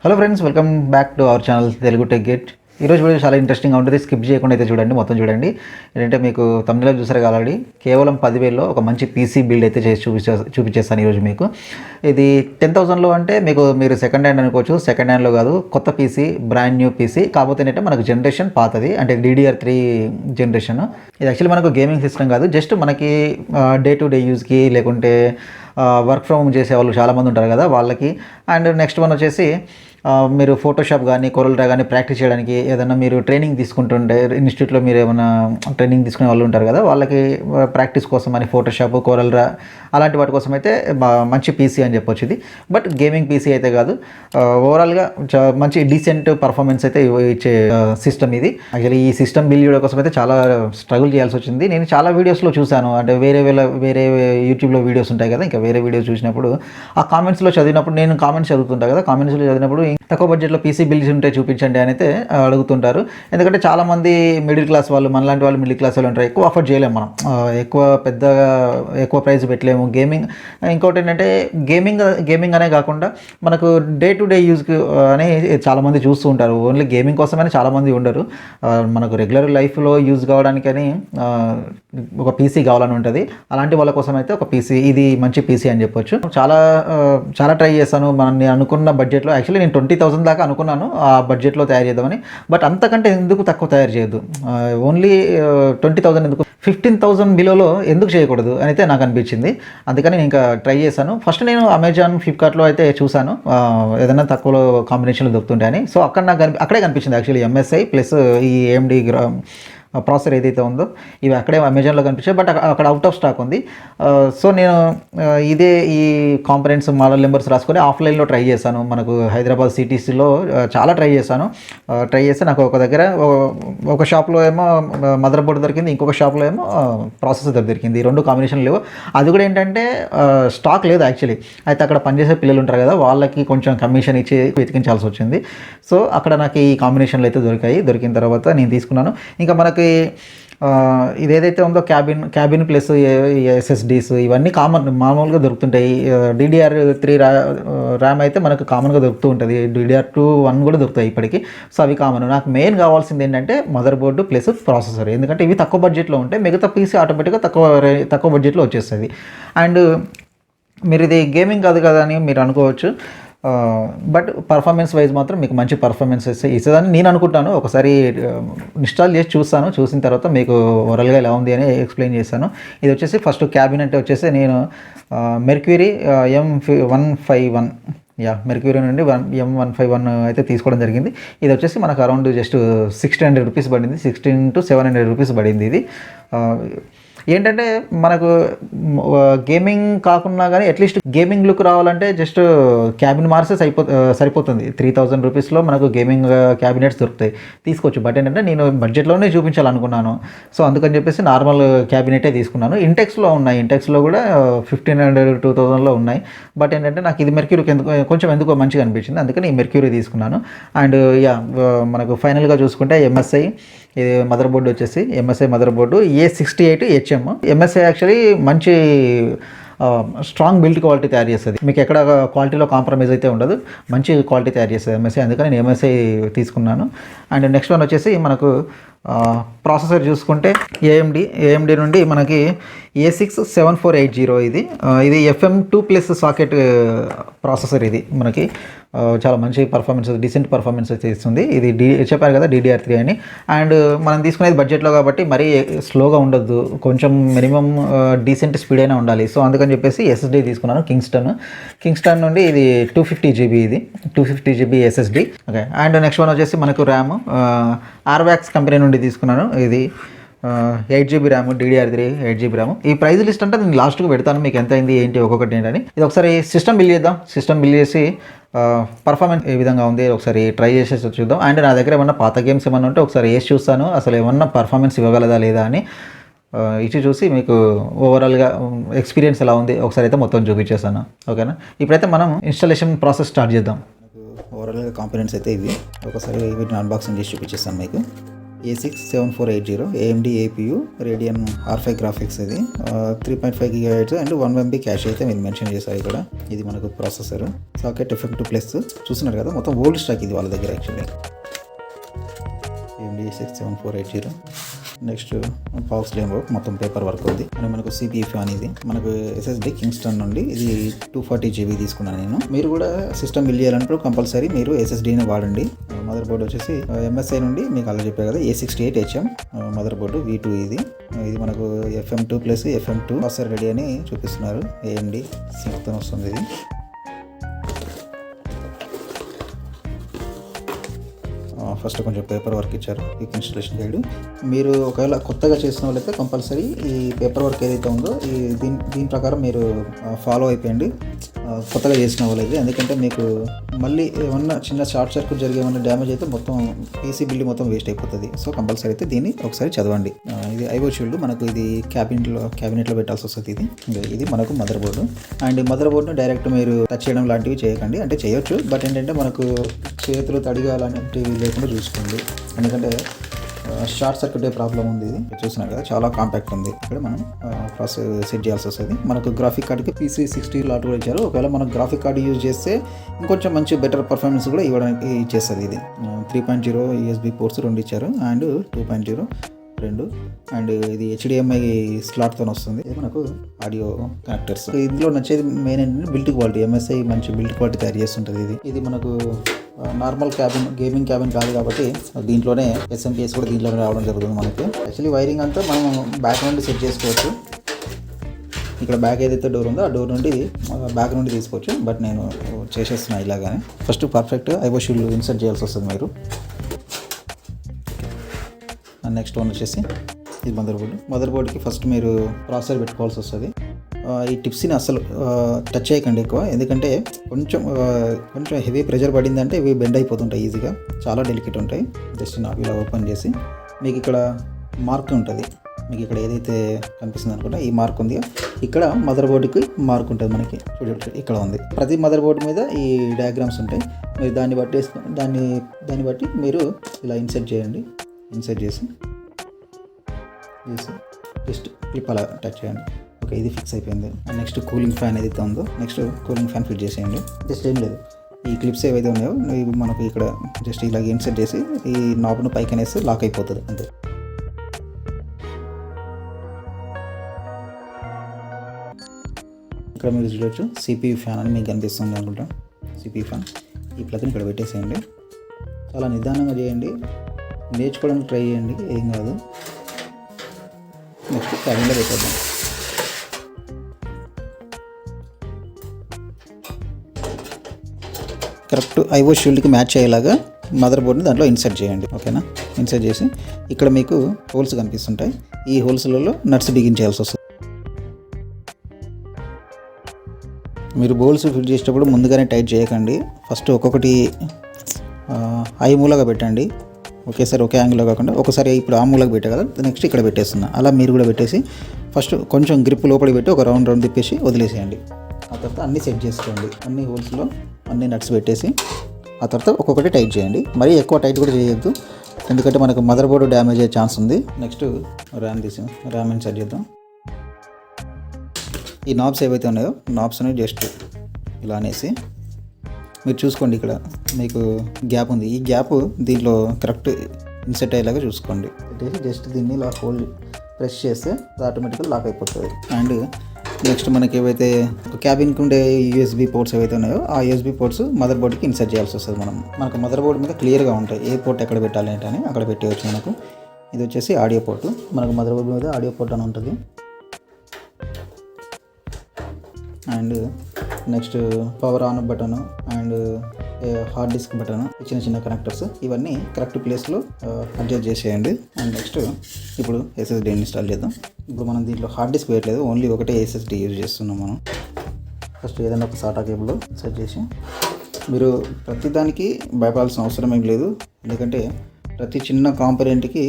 Hello friends, welcome back to our channel Telugu tech get. ఈరోజు video చాలా ఇంట్రెస్టింగ్గా ఉంటుంది. స్కిప్ చేయకుండా అయితే చూడండి, మొత్తం చూడండి. ఏంటంటే మీకు తమిళలో చూసారు కాబట్టి కేవలం 10,000లో ఒక మంచి పీసీ బిల్డ్ అయితే చేసి చూపించేస్తాను ఈరోజు మీకు. ఇది 10,000లో అంటే మీరు సెకండ్ హ్యాండ్ అనుకోవచ్చు. సెకండ్ హ్యాండ్లో కాదు, కొత్త పీసీ, బ్రాండ్ న్యూ పీసీ. కాకపోతే ఏంటంటే మనకు జనరేషన్ పాతది, అంటే DDR3 జనరేషన్. ఇది యాక్చువల్లీ మనకు గేమింగ్ సిస్టమ్ కాదు, జస్ట్ మనకి డే టు డే యూస్కి, లేకుంటే వర్క్ ఫ్రమ్ హోమ్ చేసే వాళ్ళు చాలామంది ఉంటారు కదా వాళ్ళకి. అండ్ నెక్స్ట్ వన్ వచ్చేసి మీరు ఫోటోషాప్ కానీ, కొరల్డ్రా కానీ ప్రాక్టీస్ చేయడానికి, ఏదైనా మీరు ట్రైనింగ్ తీసుకుంటుంటే ఇన్స్టిట్యూట్లో మీరు ఏమైనా ట్రైనింగ్ తీసుకునే వాళ్ళు ఉంటారు కదా వాళ్ళకి ప్రాక్టీస్ కోసం అని ఫోటోషాప్, కొరల్డ్రా అలాంటి వాటి కోసం అయితే మంచి పీసీ అని చెప్పొచ్చు ఇది. బట్ గేమింగ్ పీసీ అయితే కాదు, ఓవరాల్గా మంచి డీసెంట్ పర్ఫార్మెన్స్ అయితే ఇచ్చే సిస్టమ్ ఇది. యాక్చువల్లీ ఈ సిస్టమ్ బిల్డ్ చేయడం కోసం అయితే చాలా స్ట్రగుల్ చేయాల్సి వచ్చింది. నేను చాలా వీడియోస్లో చూశాను, అంటే వేరే యూట్యూబ్లో వీడియోస్ ఉంటాయి కదా, ఇంకా వేరే వీడియోస్ చూసినప్పుడు ఆ కామెంట్స్లో చదివినప్పుడు, నేను కామెంట్స్ చదువుతుంటా కదా, కామెంట్స్లో చదివినప్పుడు తక్కువ బడ్జెట్లో పీసీ బిల్డ్స్ ఉంటే చూపించండి అని అయితే అడుగుతుంటారు. ఎందుకంటే చాలామంది మిడిల్ క్లాస్ వాళ్ళు, మనలాంటి వాళ్ళు మిడిల్ క్లాస్ వాళ్ళు ఉంటారు, ఎక్కువ అఫోర్డ్ చేయలేము మనం, ఎక్కువ ప్రైస్ పెట్టలేము. గేమింగ్ ఇంకోటి ఏంటంటే గేమింగ్ అనే కాకుండా మనకు డే టు డే యూజ్కి అని చాలామంది చూస్తూ ఉంటారు. ఓన్లీ గేమింగ్ కోసమని చాలామంది ఉండరు. మనకు రెగ్యులర్ లైఫ్లో యూజ్ కావడానికని ఒక పీసీ కావాలని ఉంటుంది. అలాంటి వాళ్ళ కోసం అయితే ఒక పీసీ, ఇది మంచి పీసీ అని చెప్పొచ్చు. చాలా ట్రై చేశాను. నేను అనుకున్న బడ్జెట్లో, యాక్చువల్లీ నేను 20,000 దాకా అనుకున్నాను ఆ బడ్జెట్లో తయారు చేద్దామని. బట్ అంతకంటే ఎందుకు తక్కువ తయారు చేయొద్దు, ఓన్లీ 20,000 ఎందుకు, 15,000 బిలోలో ఎందుకు చేయకూడదు అని అయితే నాకు అనిపించింది. అందుకని నేను ఇంకా ట్రై చేశాను. ఫస్ట్ నేను అమెజాన్, ఫ్లిప్కార్ట్లో అయితే చూశాను ఏదైనా తక్కువలో కాంబినేషన్లో దొరుకుతుంటాయని. సో అక్కడే కనిపించింది యాక్చువల్లీ MSI ప్లస్ ఈ AMD ప్రాసెసర్ ఏదైతే ఉందో ఇవి అక్కడే అమెజాన్లో కనిపించాయి. బట్ అక్కడ అవుట్ ఆఫ్ స్టాక్ ఉంది. సో నేను ఈ కాంపనెంట్స్ మోడల్ నెంబర్స్ రాసుకొని ఆఫ్లైన్లో ట్రై చేశాను. మనకు హైదరాబాద్ సిటీస్లో చాలా ట్రై చేస్తే నాకు ఒక దగ్గర ఒక షాప్లో ఏమో మదర్ బోర్డ్ దొరికింది, ఇంకొక షాప్లో ఏమో ప్రాసెసర్ దొరికింది. ఈ రెండు కాంబినేషన్ లేవు. అది కూడా ఏంటంటే స్టాక్ లేదు యాక్చువల్లీ. అయితే అక్కడ పనిచేసే పిల్లలు ఉంటారు కదా, వాళ్ళకి కొంచెం కమిషన్ ఇచ్చి వెతికించాల్సి వచ్చింది. సో అక్కడ నాకు ఈ కాంబినేషన్లు అయితే దొరికిన తర్వాత నేను తీసుకున్నాను. ఇంకా మనకి ఇదేదైతే ఉందో క్యాబిన్ ప్లస్ SSDs ఇవన్నీ మామూలుగా దొరుకుతుంటాయి. DDR3 ర్యామ్ అయితే మనకు కామన్గా దొరుకుతూ ఉంటుంది. DDR2 1 కూడా దొరుకుతాయి ఇప్పటికి. సో అవి కామన్. నాకు మెయిన్ కావాల్సింది ఏంటంటే మదర్ బోర్డు ప్లస్ ప్రాసెసర్. ఎందుకంటే ఇవి తక్కువ బడ్జెట్లో ఉంటాయి, మిగతా పీసీ ఆటోమేటిక్గా తక్కువ బడ్జెట్లో వచ్చేస్తుంది. అండ్ మీరు ఇది గేమింగ్ కాదు కదా అని మీరు అనుకోవచ్చు, బట్ పర్ఫార్మెన్స్ వైజ్ మాత్రం మీకు మంచి పర్ఫార్మెన్స్ ఇస్తుందని నేను అనుకుంటాను. ఒకసారి ఇన్స్టాల్ చేసి చూసిన తర్వాత మీకు ఓవరాల్గా ఎలా ఉంది అని ఎక్స్ప్లెయిన్ చేశాను. ఇది వచ్చేసి ఫస్ట్ క్యాబిన్ అంటే వచ్చేసి నేను మెర్క్యూరీ M151 మెర్క్యూరీ నుండి M151 అయితే తీసుకోవడం జరిగింది. ఇది వచ్చేసి మనకు అరౌండ్ జస్ట్ 1,600 రూపీస్ పడింది, 16 to 700 రూపీస్ పడింది. ఇది ఏంటంటే మనకు గేమింగ్ కాకుండా కానీ అట్లీస్ట్ గేమింగ్ లుక్ రావాలంటే జస్ట్ క్యాబిన్ మార్సెస్ సరిపోతుంది. 3,000 రూపీస్లో మనకు గేమింగ్ క్యాబినెట్స్ దొరుకుతాయి, తీసుకోవచ్చు. బట్ ఏంటంటే నేను బడ్జెట్లోనే చూపించాలనుకున్నాను. సో అందుకని చెప్పేసి నార్మల్ క్యాబినెటే తీసుకున్నాను. ఇంటెక్స్లో కూడా 1,500, 2,000లో ఉన్నాయి. బట్ ఏంటంటే నాకు ఇది మెర్క్యూరీకి కొంచెం ఎందుకో మంచిగా అనిపించింది, అందుకని ఈ మెర్క్యూరీ తీసుకున్నాను. అండ్ మనకు ఫైనల్గా చూసుకుంటే MSI ఇది మదర్ బోర్డు వచ్చేసి MSI mother board A68HM. MSI actually మంచి స్ట్రాంగ్ బిల్డ్ క్వాలిటీ తయారు చేస్తుంది. మీకు ఎక్కడ క్వాలిటీలో కాంప్రమైజ్ అయితే ఉండదు, మంచి క్వాలిటీ తయారు చేస్తుంది MSI. అందుకని నేను MSI తీసుకున్నాను. అండ్ నెక్స్ట్ వన్ వచ్చేసి మనకు ప్రాసెసర్ చూసుకుంటే AMD నుండి మనకి A67480 ఇది FM2+ సాకెట్ ప్రాసెసర్. ఇది మనకి చాలా మంచి పర్ఫార్మెన్స్, డీసెంట్ పర్ఫార్మెన్స్ అయితే ఇస్తుంది. ఇది చెప్పారు కదా DDR3 అని. అండ్ మనం తీసుకునేది బడ్జెట్లో కాబట్టి మరీ స్లోగా ఉండొద్దు, కొంచెం మినిమం డీసెంట్ స్పీడ్ అయినా ఉండాలి. సో అందుకని చెప్పేసి SSD తీసుకున్నాను, కింగ్స్టన్ నుండి ఇది 250 GB, ఇది 250 GB SSD. Okay. And next one వచ్చేసి మనకు ర్యామ్ RVAX కంపెనీ నుండి తీసుకున్నాను. ఇది 8 GB RAM, DDR3 8 GB RAM. ఈ ప్రైస్ లిస్ట్ అంటే నేను లాస్ట్కి పెడతాను, మీకు ఎంత అయింది ఏంటి ఒక్కొక్కటి ఏంటని. ఇది ఒకసారి సిస్టమ్ బిల్డ్ చేద్దాం. సిస్టమ్ బిల్డ్ చేసి పర్ఫార్మెన్స్ ఏ విధంగా ఉంది ఒకసారి ట్రై చేసేసి చూద్దాం. అండ్ నా దగ్గర ఏమన్నా పాత గేమ్స్ ఏమన్నా ఉంటే ఒకసారి వేసి చూస్తాను, అసలు ఏమన్నా పర్ఫార్మెన్స్ ఇవ్వగలదా లేదా అని. ఇచ్చి చూసి మీకు ఓవరాల్గా ఎక్స్పీరియన్స్ ఎలా ఉంది ఒకసారి అయితే మొత్తం చూపించేస్తాను. ఓకేనా. ఇప్పుడైతే మనం ఇన్స్టాలేషన్ ప్రాసెస్ స్టార్ట్ చేద్దాం. ఓవరాల్గా కాంపోనెంట్స్ అయితే ఇవి, ఒకసారి వీటిని అన్బాక్సింగ్ చేసి చూపించేస్తాను మీకు. A6-7480 AMD APU radian R5 graphics. ఇది 3.5 GHz అండ్ 1 MB క్యాష్ అయితే మీరు మెన్షన్ చేశారు ఇక్కడ. ఇది మనకు ప్రాసెసర్. సాకెట్ FM2 ప్లస్ చూస్తున్నారు కదా, మొత్తం ఓల్డ్ స్టాక్ ఇది వాళ్ళ దగ్గర యాక్చువల్లీ. AMD A6-7480. నెక్స్ట్ పాక్స్ లేమో మొత్తం పేపర్ వర్క్ ఉంది. అని మనకు CPU ఫ్యాన్. ఇది మనకు SSD కింగ్స్టన్ నుండి ఇది 240 GB తీసుకున్నాను నేను. మీరు కూడా సిస్టమ్ బిల్డ్ చేయాలంటే కంపల్సరీ మీరు SSDని వాడండి. మదర్ బోర్డు వచ్చేసి MSI నుండి మీకు అలా చెప్పారు కదా, A68HM మదర్ బోర్డు V2 ఇది. ఇది మనకు FM2 plus FM2 processor ready అని చూపిస్తున్నారు. AMD సింక్తో వస్తుంది ఇది. ఫస్ట్ కొంచెం పేపర్ వర్క్ ఇచ్చారు, క్విక్ ఇన్స్టాలేషన్ గైడ్. మీరు ఒకవేళ కొత్తగా చేసిన వాళ్ళైతే కంపల్సరీ ఈ పేపర్ వర్క్ ఏదైతే ఉందో దీని ప్రకారం మీరు ఫాలో అయిపోయండి, కొత్తగా చేసిన వాళ్ళైతే. ఎందుకంటే మీకు మళ్ళీ ఏమన్నా చిన్న షార్ట్ సర్క్యూట్ జరిగే ఏమన్నా డ్యామేజ్ అయితే మొత్తం పీసీ బిల్డ్ మొత్తం వేస్ట్ అయిపోతుంది. సో కంపల్సరీ అయితే దీన్ని ఒకసారి చదవండి. ఇది ఐఓ షీల్డ్ మనకు ఇది క్యాబినెట్లో పెట్టాల్సి వస్తుంది. ఇది మనకు మదర్ బోర్డు. అండ్ మదర్ బోర్డును డైరెక్ట్ మీరు టచ్ చేయడం లాంటివి చేయకండి. అంటే చేయొచ్చు, బట్ ఏంటంటే మనకు చేతులు తడిగా అలాంటివి లేకుండా చూసుకోండి. ఎందుకంటే షార్ట్ సర్క్యూట్ ప్రాబ్లం ఉంది. ఇది చూస్తున్నారు కదా, చాలా కాంపాక్ట్ ఉంది. ఇక్కడ మనం ప్రాసెస్ సెట్ చేయాల్సి వస్తుంది. మనకు గ్రాఫిక్ కార్డ్కి PC60 లాట్ కూడా ఇచ్చారు. ఒకవేళ మనం గ్రాఫిక్ కార్డ్ యూజ్ చేస్తే ఇంకొంచెం మంచి బెటర్ పర్ఫార్మెన్స్ కూడా ఇవ్వడానికి ఇచ్చేస్తుంది. ఇది 3.0 USB పోర్ట్స్ 2 ఇచ్చారు అండ్ 2.0 2 అండ్ ఇది HDMI స్లాట్తో వస్తుంది. ఇది మనకు ఆడియో కనెక్టర్స్. ఇందులో నచ్చేది మెయిన్ ఏంటంటే బిల్డ్ క్వాలిటీ. MSI మంచి బిల్డ్ క్వాలిటీ తయారు చేస్తుంటుంది. ఇది మనకు నార్మల్ క్యాబిన్, గేమింగ్ క్యాబిన్ కాదు కాబట్టి దీంట్లోనే SMPS కూడా దీంట్లోనే రావడం జరుగుతుంది మనకి. యాక్చువల్లీ వైరింగ్ అంతా మనం బ్యాక్ నుండి సెట్ చేసుకోవచ్చు. ఇక్కడ బ్యాక్ ఏదైతే డోర్ ఉందో ఆ డోర్ నుండి బ్యాక్ నుండి తీసుకోవచ్చు, బట్ నేను చేసేస్తున్నా ఇలాగానే. First perfect IO shield insert చేయాల్సి వస్తుంది మీరు. నెక్స్ట్ వన్ వచ్చేసి ఇది మదర్ బోర్డుకి ఫస్ట్ మీరు ప్రాసెసర్ పెట్టుకోవాల్సి వస్తుంది. ఈ టిప్స్ని అసలు టచ్ చేయకండి ఎక్కువ, ఎందుకంటే కొంచెం హెవీ ప్రెషర్ పడిందంటే ఇవి బెండ్ అయిపోతుంటాయి ఈజీగా, చాలా డెలికేట్ ఉంటాయి. జస్ట్ నాకు ఇలా ఓపెన్ చేసి మీకు ఇక్కడ మార్క్ ఉంటుంది. మీకు ఇక్కడ ఏదైతే కనిపిస్తుంది అనుకుంటా ఈ మార్క్ ఉంది, ఇక్కడ మదర్ బోర్డుకి మార్క్ ఉంటుంది మనకి. చూడవచ్చు ఇక్కడ ఉంది. ప్రతి మదర్ బోర్డు మీద ఈ డయాగ్రామ్స్ ఉంటాయి. మీరు దాన్ని బట్టి మీరు ఇలా ఇన్సర్ట్ చేయండి. ఇన్సర్ట్ చేసి జస్ట్ క్లిప్ అలా టచ్ చేయండి. ఓకే, ఇది ఫిక్స్ అయిపోయింది. అండ్ నెక్స్ట్ కూలింగ్ ఫ్యాన్ ఏదైతే ఉందో నెక్స్ట్ కూలింగ్ ఫ్యాన్ ఫిట్ చేసేయండి. జస్ట్ ఏం లేదు, ఈ క్లిప్స్ ఏవైతే ఉన్నాయో ఇవి మనకు ఇక్కడ జస్ట్ ఇలాగ ఇన్సర్ట్ చేసి ఈ నాబ్ను పైకి అనేసి లాక్ అయిపోతుంది అంతే. ఇక్కడ మీరు చూడవచ్చు CPU ఫ్యాన్ అని మీకు కనిపిస్తుంది అనుకుంటా. CPU ఫ్యాన్ ఈ ప్లగ్ని ఇక్కడ పెట్టేసేయండి. చాలా నిదానంగా చేయండి, నేర్చుకోవడానికి ట్రై చేయండి, ఏం కాదు. నెక్స్ట్ క్యాబిన్లో పెట్టేద్దాం. కరెక్ట్ ఐఓ షీల్డ్కి మ్యాచ్ అయ్యేలాగా మదర్ బోర్డ్ని దాంట్లో ఇన్సర్ట్ చేయండి. ఓకేనా, ఇన్సర్ట్ చేసి ఇక్కడ మీకు హోల్స్ కనిపిస్తుంటాయి. ఈ హోల్స్లలో నట్స్ బిగించేయాల్సి వస్తుంది. మీరు బోల్స్ ఫిట్ చేసేటప్పుడు ముందుగానే టైట్ చేయకండి. ఫస్ట్ ఒక్కొక్కటి ఐ మూలగా పెట్టండి. ఒకేసారి ఒకే యాంగిల్లో కాకుండా ఒకసారి ఇప్పుడు ఆ మూలకు పెట్టే కదా, నెక్స్ట్ ఇక్కడ పెట్టేస్తున్నా. అలా మీరు కూడా పెట్టేసి ఫస్ట్ కొంచెం గ్రిప్ లోపలికి పెట్టి ఒక రౌండ్ తిప్పేసి వదిలేసేయండి. ఆ తర్వాత అన్నీ సెట్ చేసుకోండి. అన్ని హోల్స్లో అన్ని నట్స్ పెట్టేసి ఆ తర్వాత ఒక్కొక్కటి టైట్ చేయండి. మరీ ఎక్కువ టైట్ కూడా చేయొద్దు, ఎందుకంటే మనకు మదర్ బోర్డు డ్యామేజ్ అయ్యే ఛాన్స్ ఉంది. నెక్స్ట్ ర్యామ్ ఇన్సర్ట్ చేద్దాం. ఈ నాబ్స్ ఏవైతే ఉన్నాయో నాబ్స్ని జస్ట్ ఇలా అనేసి మీరు చూసుకోండి. ఇక్కడ మీకు గ్యాప్ ఉంది, ఈ గ్యాప్ దీంట్లో కరెక్ట్ ఇన్సెట్ అయ్యేలాగా చూసుకోండి. జస్ట్ దీన్ని ఇలా హోల్డ్ ప్రెస్ చేస్తే అది ఆటోమేటిక్గా లాక్ అయిపోతుంది. అండ్ నెక్స్ట్ మనకి ఏవైతే క్యాబిన్కి ఉండే USB పోర్ట్స్ ఏవైతే ఉన్నాయో ఆ USB పోర్ట్స్ మదర్ బోర్డ్కి ఇన్సర్ట్ చేయాల్సి వస్తుంది. మనకు మదర్ బోర్డ్ మీద క్లియర్గా ఉంటాయి ఏ పోర్ట్ ఎక్కడ పెట్టాలి ఏంటని అక్కడ పెట్టేయచ్చు మనకు. ఇది వచ్చేసి ఆడియో పోర్టు. మనకు మదర్ బోర్డ్ మీద ఆడియో పోర్ట్ అని ఉంటుంది. And next power on button and hard disk button, చిన్న చిన్న కనెక్టర్స్, ఇవన్నీ కరెక్ట్ ప్లేస్లో అడ్జస్ట్ చేసేయండి. అండ్ నెక్స్ట్ ఇప్పుడు SSD ఇన్స్టాల్ చేద్దాం. ఇప్పుడు మనం దీంట్లో హార్డ్ డిస్క్ వేయట్లేదు, ఓన్లీ ఒకటే SSD యూజ్ చేస్తున్నాం మనం. ఫస్ట్ ఏదైనా ఒక SATA కేబుల్ సెట్ చేసి, మీరు ప్రతిదానికి భయపడాల్సిన అవసరం ఏం లేదు, ఎందుకంటే ప్రతి చిన్న కాంపోనెంట్కి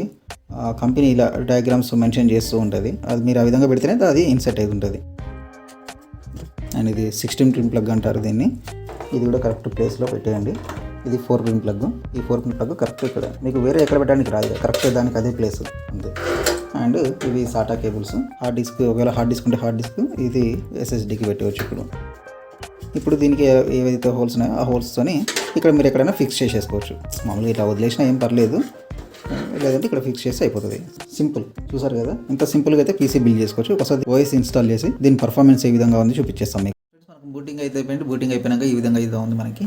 కంపెనీ ఇలా డయాగ్రామ్స్ మెన్షన్ చేస్తూ ఉంటుంది. అది మీరు ఆ విధంగా పెడితేనే అది ఇన్సర్ట్ అయి ఉంటుంది. అండ్ ఇది 16 పిన్ ప్లగ్ అంటారు దీన్ని. ఇది కూడా కరెక్ట్ ప్లేస్లో పెట్టేయండి. ఇది 4 పిన్ ప్లగ్. ఈ 4 పిన్ ప్లగ్ కరెక్ట్ ఇక్కడ మీకు వేరే ఎక్కడ పెట్టడానికి రాదు, కరెక్ట్ దానికి అదే ప్లేస్ అంతే. అండ్ ఇవి సాటా కేబుల్స్. హార్డ్ డిస్క్, ఒకవేళ హార్డ్ డిస్క్ ఉంటే హార్డ్ డిస్క్, ఇది SSDకి పెట్టవచ్చు. ఇప్పుడు దీనికి ఏవైతే హోల్స్ ఉన్నాయో ఆ హోల్స్తోని ఇక్కడ మీరు ఎక్కడైనా ఫిక్స్ చేసేసుకోవచ్చు. మామూలుగా ఇట్లా వదిలేసినా ఏం పర్లేదు, లేదంటే ఇక్కడ ఫిక్స్ చేస్తే అయిపోతుంది. సింపుల్. చూసారు కదా, ఇంత సింపుల్గా అయితే PC బిల్డ్ చేసుకోవచ్చు. ఒకసారి OS ఇన్స్టాల్ చేసి దీని పర్ఫార్మెన్స్ ఏ విధంగా ఉంది చూపించేస్తాం మీకు. మనకు బూటింగ్ అయితే అయిపోయింది. బూటింగ్ అయిపోయినాక ఈ విధంగా ఇది ఉంది మనకి.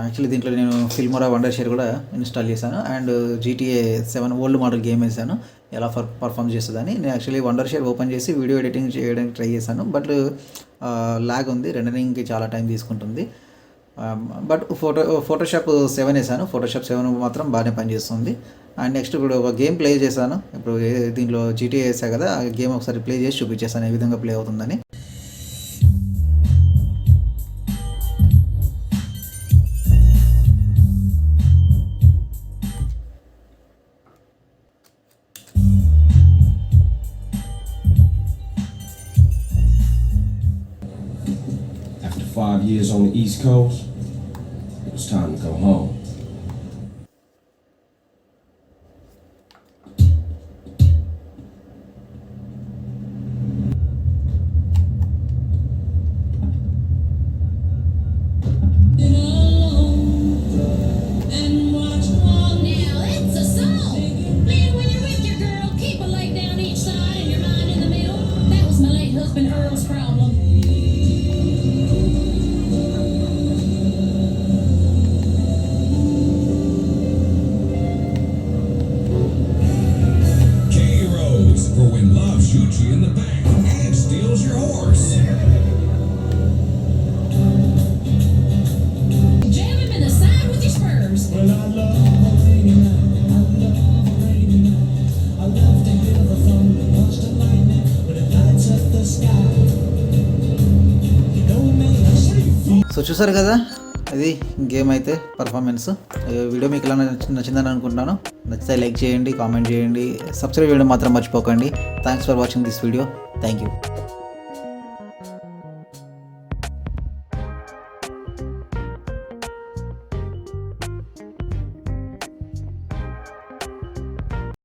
యాక్చువల్లీ దీంట్లో నేను ఫిల్మోరా వండర్ షేర్ కూడా ఇన్స్టాల్ చేశాను. And GTA 7 old model game వేసాను, ఎలా పర్ఫామ్ చేస్తుందని. నేను యాక్చువల్లీ వండర్ షేర్ ఓపెన్ చేసి వీడియో ఎడిటింగ్ చేయడానికి ట్రై చేశాను. బట్ ల్యాగ్ ఉంది, రెండరింగ్కి చాలా టైం తీసుకుంటుంది. బట్ ఫోటోషాప్ 7 వేసాను. ఫోటోషాప్ 7 మాత్రం బాగానే పనిచేస్తుంది. అండ్ నెక్స్ట్ ఇప్పుడు ఒక గేమ్ ప్లే చేశాను. ఇప్పుడు దీంట్లో GTA వేసా కదా, ఆ గేమ్ ఒకసారి ప్లే చేసి చూపించేస్తాను ఏ విధంగా ప్లే అవుతుందని. After 5 years on the East Coast, it was time to go home. For when love shoots you in the back and steals your horse. Jam him in the side with your spurs. Well, I love rainy night. I love rainy night. I love to hear the thunder, watch the lightning when it lights up the sky. You don't make a sleep. So చూసారు కదా, అది game అయితే performance. Video మీకు ఎలా నచ్చిందని అనుకుంటున్నాను. నచ్చితే like చేయండి, కామెంట్ చేయండి, సబ్స్క్రైబ్ చేయడం మాత్రం మర్చిపోకండి. Thanks for watching this video. Thank you.